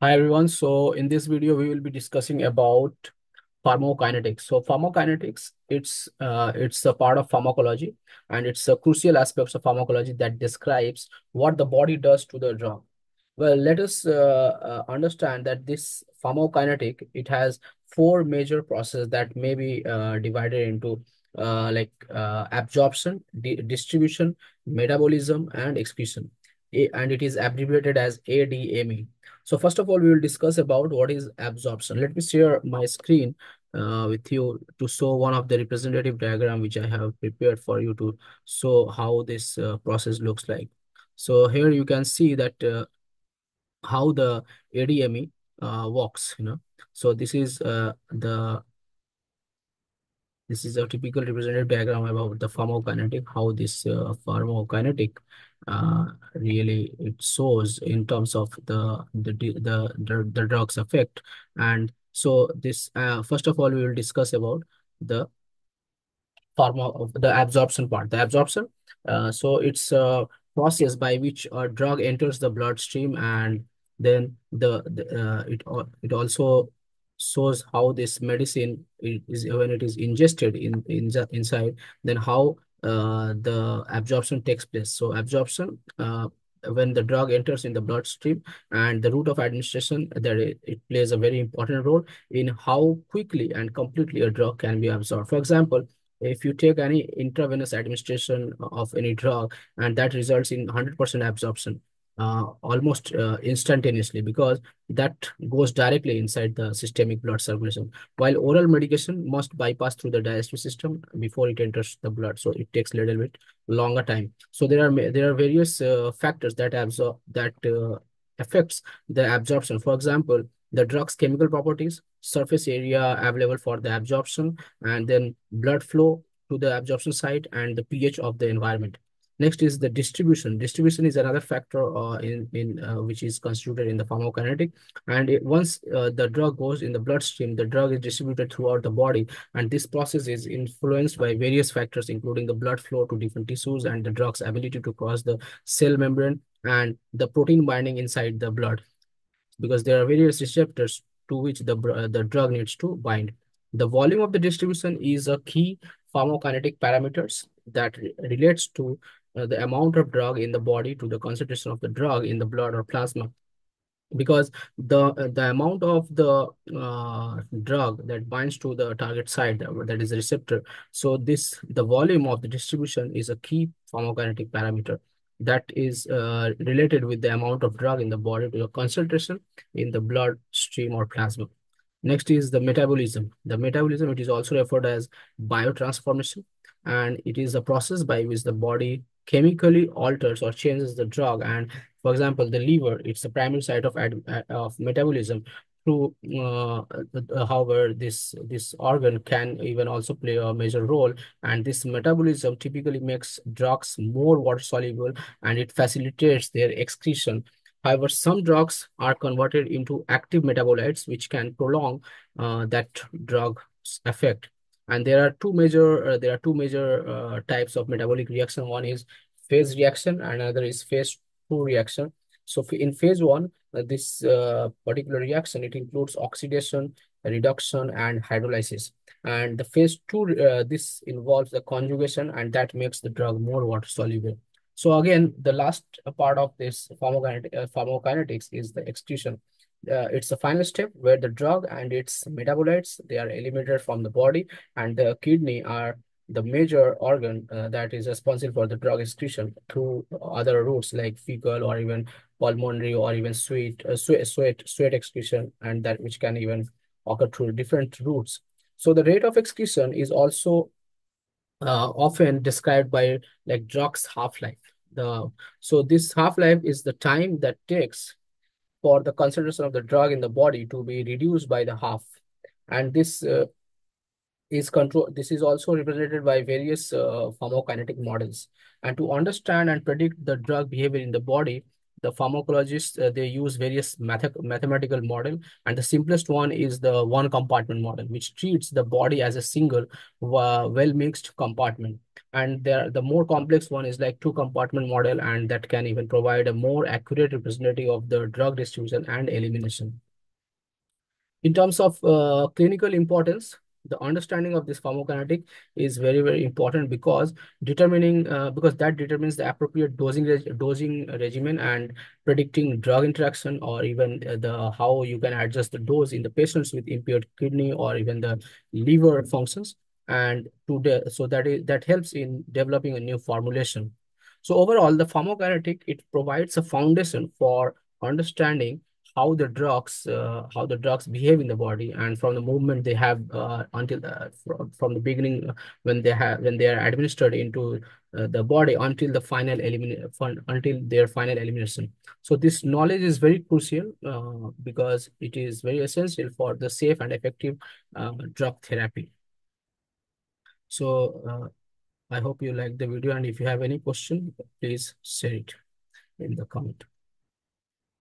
Hi everyone. So in this video, we will be discussing about pharmacokinetics. So pharmacokinetics, it's a part of pharmacology, and it's a crucial aspect of pharmacology that describes what the body does to the drug. Well, let us understand that this pharmacokinetic, it has four major processes that may be divided into absorption, distribution, metabolism, and excretion. And it is abbreviated as ADME. So first of all, we will discuss about what is absorption. Let me share my screen with you to show one of the representative diagram which I have prepared for you to show how this process looks like. So here you can see that how the ADME works. So this is a typical representative diagram about the pharmacokinetic, how this pharmacokinetic really it shows in terms of the drug's effect. And so this first of all, we will discuss about the pharma of the absorption part. The absorption, so it's a process by which a drug enters the bloodstream, and then it also shows how this medicine is when it is ingested inside, then how the absorption takes place. So absorption, when the drug enters in the bloodstream, and the route of administration, that it plays a very important role in how quickly and completely a drug can be absorbed. For example, if you take any intravenous administration of any drug, and that results in 100% absorption almost instantaneously, because that goes directly inside the systemic blood circulation, while oral medication must bypass through the digestive system before it enters the blood, so it takes a little bit longer time. So there are various factors that absorb that affects the absorption. For example, the drug's chemical properties, surface area available for the absorption, and then blood flow to the absorption site, and the pH of the environment. Next is the distribution. Distribution is another factor in which is constituted in the pharmacokinetic. And once the drug goes in the bloodstream, the drug is distributed throughout the body, and this process is influenced by various factors, including the blood flow to different tissues, and the drug's ability to cross the cell membrane, and the protein binding inside the blood, because there are various receptors to which the drug needs to bind. The volume of the distribution is a key pharmacokinetic parameters that relates to the amount of drug in the body to the concentration of the drug in the blood or plasma, because the amount of the drug that binds to the target site, that is the receptor. So the volume of the distribution is a key pharmacokinetic parameter that is related with the amount of drug in the body to the concentration in the blood stream or plasma. Next is the metabolism. The metabolism, it is also referred as biotransformation, and it is a process by which the body chemically alters or changes the drug. And for example, the liver, it's the primary site of metabolism. Through, however, this organ can even also play a major role, and this metabolism typically makes drugs more water soluble, and it facilitates their excretion. However, some drugs are converted into active metabolites, which can prolong that drug's effect. And there are two major types of metabolic reaction. One is phase reaction, and another is phase two reaction. So in phase one, this particular reaction, it includes oxidation, reduction, and hydrolysis. And the phase two, this involves the conjugation, and that makes the drug more water soluble. So again, the last part of this pharmacokinetics is the excretion. It's the final step where the drug and its metabolites, they are eliminated from the body, and the kidney are the major organ that is responsible for the drug excretion through other routes like fecal or even pulmonary or even sweat excretion, and that which can even occur through different routes. So the rate of excretion is also often described by like drug's half-life. So this half-life is the time that takes for the concentration of the drug in the body to be reduced by the half. And this is also represented by various pharmacokinetic models. And to understand and predict the drug behavior in the body, the pharmacologists, they use various mathematical model, and the simplest one is the one compartment model, which treats the body as a single well mixed compartment. And the more complex one is like two compartment model, and that can even provide a more accurate representative of the drug distribution and elimination. In terms of clinical importance, the understanding of this pharmacokinetic is very, very important, because because that determines the appropriate dosing regimen, and predicting drug interaction, or even the how you can adjust the dose in the patients with impaired kidney or even the liver functions, and so that helps in developing a new formulation. So overall, the pharmacokinetic, it provides a foundation for understanding how the drugs behave in the body, and from the movement they have until from the beginning, when they are administered into the body, until until their final elimination. So this knowledge is very crucial, because it is very essential for the safe and effective drug therapy. So I hope you like the video, and if you have any question, please share it in the comment.